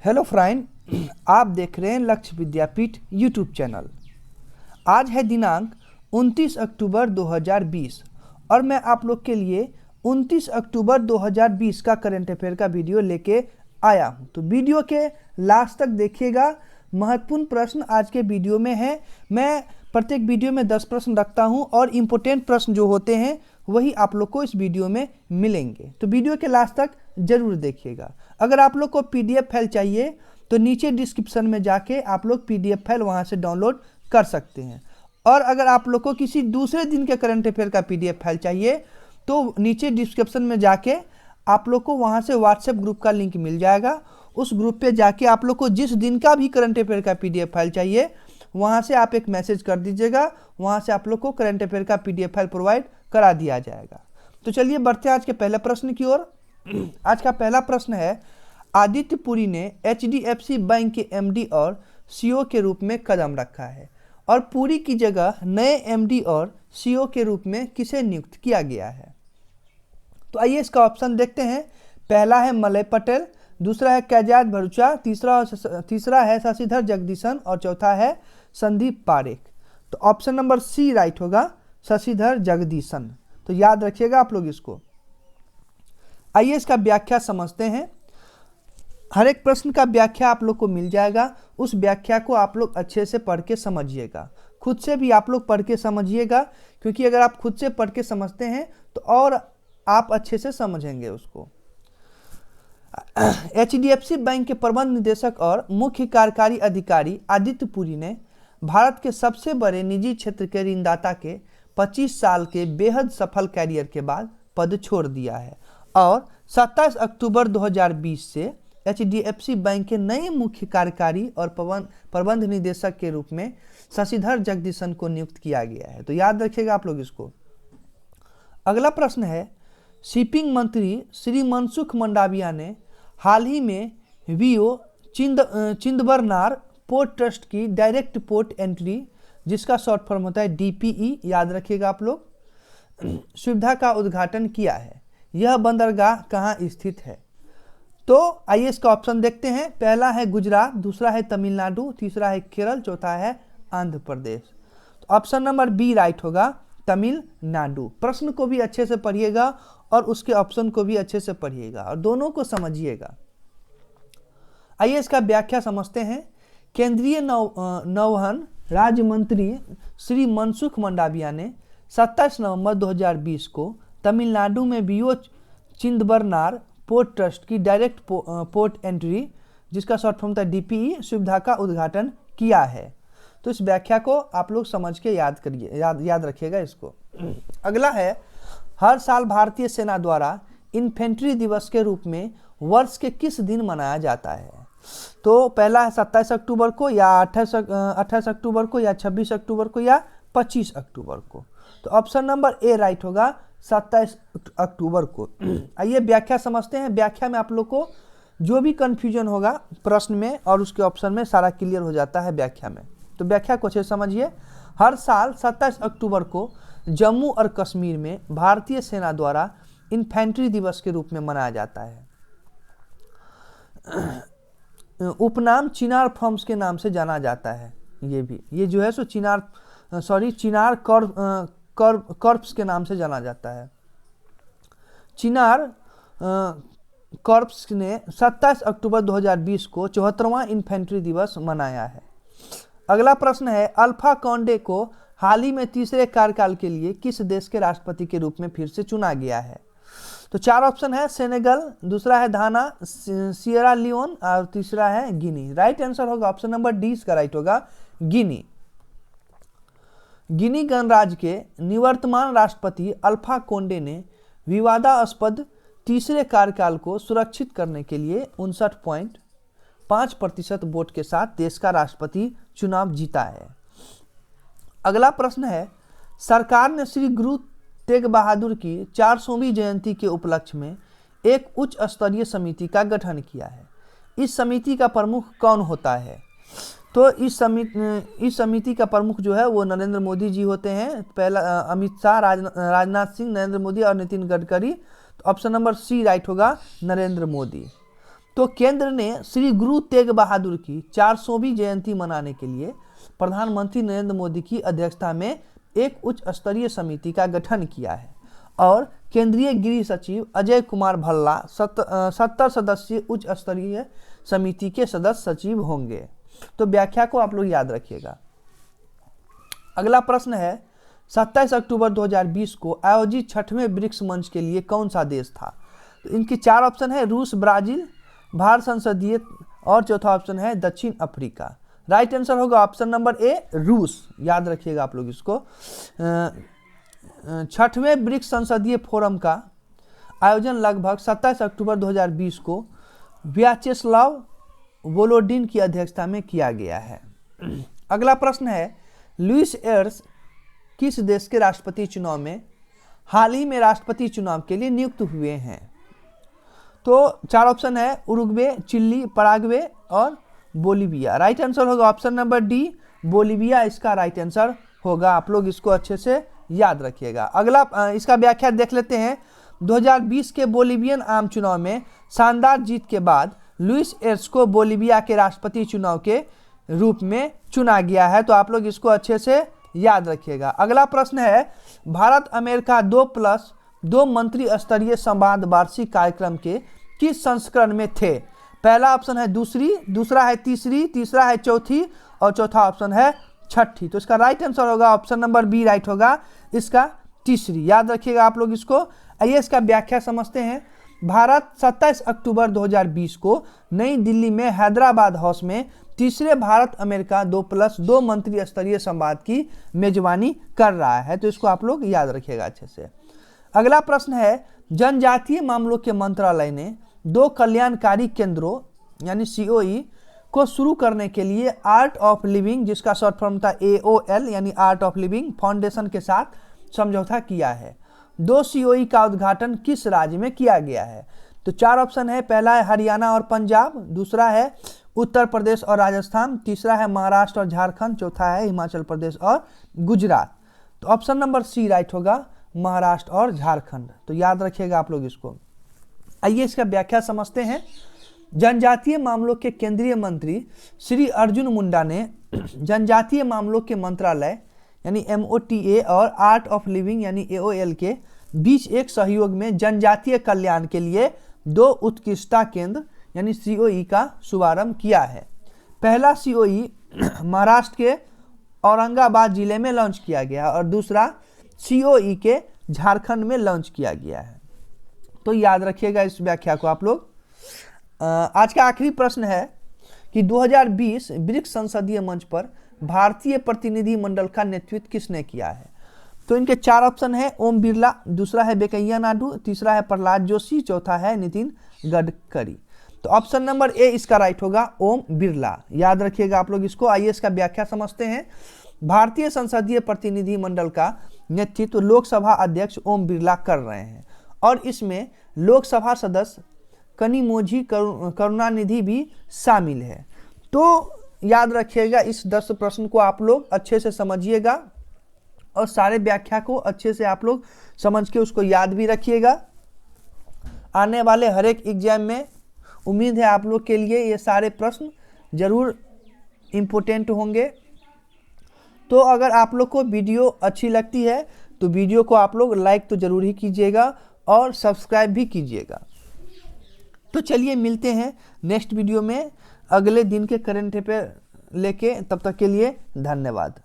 Hello friend, आप देख रहे हैं लक्ष्य विद्यापीठ यूट्यूब चैनल। आज है दिनांक 29 अक्टूबर 2020 और मैं आप लोग के लिए 29 अक्टूबर 2020 का करंट अफेयर का वीडियो लेके आया हूं। तो वीडियो के लास्ट तक देखिएगा। महत्वपूर्ण प्रश्न आज के वीडियो में है। मैं प्रत्येक वीडियो में 10 प्रश्न रखता हूं और इम्पोर्टेंट प्रश्न जो होते हैं वही आप लोग को इस वीडियो में मिलेंगे। तो वीडियो के लास्ट तक जरूर देखिएगा। अगर आप लोग को पीडीएफ फाइल चाहिए तो नीचे डिस्क्रिप्शन में जाके आप लोग पीडीएफ फाइल वहां से डाउनलोड कर सकते हैं। और अगर आप लोग को किसी दूसरे दिन के करंट अफेयर का पीडीएफ फाइल चाहिए तो नीचे डिस्क्रिप्शन में जाके आप लोग को वहां से व्हाट्सएप ग्रुप का लिंक मिल जाएगा। उस ग्रुप पे जाके आप लोग को जिस दिन का भी करंट अफेयर का पीडीएफ फाइल चाहिए वहां से आप एक मैसेज कर दीजिएगा। वहां से आप लोग को करंट अफेयर का पीडीएफ फाइल प्रोवाइड करा दिया जाएगा। तो चलिए बढ़ते हैं आज के पहले प्रश्न की ओर। आज का पहला प्रश्न है, आदित्य पुरी ने एचडीएफसी बैंक के एमडी और सीईओ के रूप में कदम रखा है और पुरी की जगह नए एमडी और सीईओ के रूप में किसे नियुक्त किया गया है? तो आइए इसका ऑप्शन देखते हैं। पहला है मलय पटेल, दूसरा है कैजात भरूचा, तीसरा है शशिधर जगदीशन और चौथा है संदीप पारेख। तो ऑप्शन नंबर सी राइट होगा, शशिधर जगदीशन। तो याद रखिएगा आप लोग इसको। आइए इसका व्याख्या समझते हैं। हर एक प्रश्न का व्याख्या आप लोग को मिल जाएगा। उस व्याख्या को आप लोग अच्छे से पढ़ के समझिएगा। खुद से भी आप लोग पढ़ के समझिएगा, क्योंकि अगर आप खुद से पढ़ के समझते हैं तो और आप अच्छे से समझेंगे उसको। एचडीएफसी बैंक के प्रबंध निदेशक और मुख्य कार्यकारी अधिकारी आदित्य पुरी ने भारत के सबसे बड़े निजी क्षेत्र के ऋणदाता के 25 साल के बेहद सफल कैरियर के बाद पद छोड़ दिया है और 27 अक्टूबर 2020 से एचडीएफसी बैंक के नए मुख्य कार्यकारी और प्रबंध निदेशक के रूप में शशिधर जगदीशन को नियुक्त किया गया है। तो याद रखिएगा आप लोग इसको। अगला प्रश्न है, शिपिंग मंत्री श्री मनसुख मंडाविया ने हाल ही में वीओ चिंदबरनार पोर्ट ट्रस्ट की डायरेक्ट पोर्ट एंट्री, जिसका शॉर्ट फॉर्म होता है डीपीई, याद रखिएगा आप लोग, सुविधा का उद्घाटन किया है। यह बंदरगाह कहाँ स्थित है? तो आइए इसका ऑप्शन देखते हैं। पहला है गुजरात, दूसरा है तमिलनाडु, तीसरा है केरल, चौथा है आंध्र प्रदेश। तो ऑप्शन नंबर बी राइट होगा, तमिलनाडु। प्रश्न को भी अच्छे से पढ़िएगा और उसके ऑप्शन को भी अच्छे से पढ़िएगा और दोनों को समझिएगा। आइए इसका व्याख्या समझते हैं। केंद्रीय नौवहन राज्य मंत्री श्री मनसुख मंडाविया ने 27 नवंबर 2020 को तमिलनाडु में वीओ चिंदबरनार पोर्ट ट्रस्ट की डायरेक्ट पोर्ट एंट्री, जिसका शॉर्ट फॉर्म था डीपीई, सुविधा का उद्घाटन किया है। तो इस व्याख्या को आप लोग समझ के याद करिए, याद रखिएगा इसको। अगला है, हर साल भारतीय सेना द्वारा इन्फेंट्री दिवस के रूप में वर्ष के किस दिन मनाया जाता है? तो पहला है 27 अक्टूबर को या 28 अक्टूबर को या 26 अक्टूबर को या 25 अक्टूबर को। तो ऑप्शन नंबर ए राइट होगा, 27 अक्टूबर को। आइए व्याख्या समझते हैं। व्याख्या में आप लोग को जो भी कंफ्यूजन होगा प्रश्न में और उसके ऑप्शन में सारा क्लियर हो जाता है व्याख्या में। तो व्याख्या को अच्छे समझिए। हर साल 27 अक्टूबर को जम्मू और कश्मीर में भारतीय सेना द्वारा इन्फेंट्री दिवस के रूप में मनाया जाता है। उपनाम चिनार फॉर्म्स के नाम से जाना जाता है। ये जो है सो चिनार कॉर्प्स के नाम से जाना जाता है। चिनार कॉर्प्स ने 27 अक्टूबर 2020 को 74वां इन्फेंट्री दिवस मनाया है। अगला प्रश्न है, अल्फा कॉन्डे को हाल ही में तीसरे कार्यकाल के लिए किस देश के राष्ट्रपति के रूप में फिर से चुना गया है? तो चार ऑप्शन है, सेनेगल, दूसरा है घाना, सियरा लियोन और तीसरा है गिनी। राइट आंसर होगा ऑप्शन नंबर डी, इसका राइट होगा गिनी। गिनी गणराज्य के निवर्तमान राष्ट्रपति अल्फा कोंडे ने विवादास्पद तीसरे कार्यकाल को सुरक्षित करने के लिए 59.5% वोट के साथ देश का राष्ट्रपति चुनाव जीता है। अगला प्रश्न है, सरकार ने श्री गुरु तेग बहादुर की 400वीं जयंती के उपलक्ष्य में एक उच्च स्तरीय समिति का गठन किया है। इस समिति का प्रमुख कौन होता है? तो इस समिति का प्रमुख जो है वो नरेंद्र मोदी जी होते हैं। पहला अमित शाह, राजनाथ सिंह, नरेंद्र मोदी और नितिन गडकरी। तो ऑप्शन नंबर सी राइट होगा, नरेंद्र मोदी। तो केंद्र ने श्री गुरु तेग बहादुर की 400वीं जयंती मनाने के लिए प्रधानमंत्री नरेंद्र मोदी की अध्यक्षता में एक उच्च स्तरीय समिति का गठन किया है और केंद्रीय गृह सचिव अजय कुमार भल्ला 70 सदस्यीय उच्च स्तरीय समिति के सदस्य सचिव होंगे। तो व्याख्या को आप लोग याद रखिएगा। अगला प्रश्न है 27 अक्टूबर 2020 को आयोजित 6वें ब्रिक्स मंच के लिए कौन सा देश था? तो इनके 4 ऑप्शन है, रूस, ब्राजील, भारत संसदीय और चौथा ऑप्शन है दक्षिण अफ्रीका। राइट आंसर होगा ऑप्शन नंबर ए, रूस। याद रखिएगा आप लोग इसको। 6वें ब्रिक्स संसदीय फोरम का आयोजन लगभग 27 अक्टूबर 2020 को व्याचेस्लाव वोलोडिन की अध्यक्षता में किया गया है। अगला प्रश्न है, लुइस एर्स किस देश के राष्ट्रपति चुनाव में हाल ही में राष्ट्रपति चुनाव के लिए नियुक्त हुए हैं? तो 4 ऑप्शन है, उरुग्वे, चिली, पराग्वे और बोलीविया। राइट आंसर होगा ऑप्शन नंबर डी, बोलीविया इसका राइट आंसर होगा। आप लोग इसको अच्छे से याद रखिएगा। अगला इसका व्याख्या देख लेते हैं। 2020 के बोलीवियन आम चुनाव में शानदार जीत के बाद लुइस एर्स को बोलीविया के राष्ट्रपति चुनाव के रूप में चुना गया है। तो आप लोग इसको अच्छे से याद रखिएगा। अगला प्रश्न है, भारत अमेरिका 2+2 मंत्री स्तरीय संवाद वार्षिक कार्यक्रम के किस संस्करण में थे? पहला ऑप्शन है दूसरी, दूसरा है तीसरी, तीसरा है चौथी और चौथा ऑप्शन है छठी। तो इसका राइट आंसर होगा ऑप्शन नंबर बी राइट होगा इसका तीसरी। याद रखिएगा आप लोग इसको। आइए इसका व्याख्या समझते हैं। भारत 27 अक्टूबर 2020 को नई दिल्ली में हैदराबाद हाउस में तीसरे भारत अमेरिका 2+2 मंत्री स्तरीय संवाद की मेजबानी कर रहा है। तो इसको आप लोग याद रखिएगा अच्छे से। अगला प्रश्न है, जनजातीय मामलों के मंत्रालय ने 2 कल्याणकारी केंद्रों यानी COE को शुरू करने के लिए आर्ट ऑफ लिविंग, जिसका शॉर्ट फॉर्म था AOL यानी आर्ट ऑफ लिविंग फाउंडेशन के साथ समझौता किया है। 2 COE का उद्घाटन किस राज्य में किया गया है? तो 4 ऑप्शन है, पहला है हरियाणा और पंजाब, दूसरा है उत्तर प्रदेश और राजस्थान, तीसरा है महाराष्ट्र और झारखंड, चौथा है हिमाचल प्रदेश और गुजरात। तो ऑप्शन नंबर सी राइट होगा, महाराष्ट्र और झारखंड। तो याद रखिएगा आप लोग इसको। आइए इसका व्याख्या समझते हैं। जनजातीय मामलों के केंद्रीय मंत्री श्री अर्जुन मुंडा ने जनजातीय मामलों के मंत्रालय यानी MOTA और आर्ट ऑफ लिविंग यानी AOL के बीच एक सहयोग में जनजातीय कल्याण के लिए 2 उत्कृष्टता केंद्र यानी COE का शुभारंभ किया है। पहला COE महाराष्ट्र के औरंगाबाद जिले में लॉन्च किया गया और दूसरा COE के झारखंड में लॉन्च किया गया है। तो याद रखिएगा इस व्याख्या को आप लोग। आज का आखिरी प्रश्न है कि 2020 ब्रिक्स संसदीय मंच पर भारतीय प्रतिनिधि मंडल का नेतृत्व किसने किया है? तो इनके 4 ऑप्शन है, ओम बिरला, दूसरा है वेंकैया नायडू, तीसरा है प्रहलाद जोशी, चौथा है नितिन गडकरी। तो ऑप्शन नंबर ए इसका राइट होगा, ओम बिरला। याद रखिएगा आप लोग इसको। आइए इसका व्याख्या समझते हैं। भारतीय संसदीय प्रतिनिधि मंडल का नेतृत्व लोकसभा अध्यक्ष ओम बिरला कर रहे हैं और इसमें लोकसभा सदस्य कनिमोझी करुणानिधि भी शामिल है। तो याद रखिएगा इस 10 प्रश्न को आप लोग अच्छे से समझिएगा और सारे व्याख्या को अच्छे से आप लोग समझ के उसको याद भी रखिएगा। आने वाले हर एक एग्जाम में उम्मीद है आप लोग के लिए ये सारे प्रश्न जरूर इम्पोर्टेंट होंगे। तो अगर आप लोग को वीडियो अच्छी लगती है तो वीडियो को आप लोग लाइक तो जरूर ही कीजिएगा और सब्सक्राइब भी कीजिएगा। तो चलिए मिलते हैं नेक्स्ट वीडियो में अगले दिन के करंट अफेयर लेके। तब तक के लिए धन्यवाद।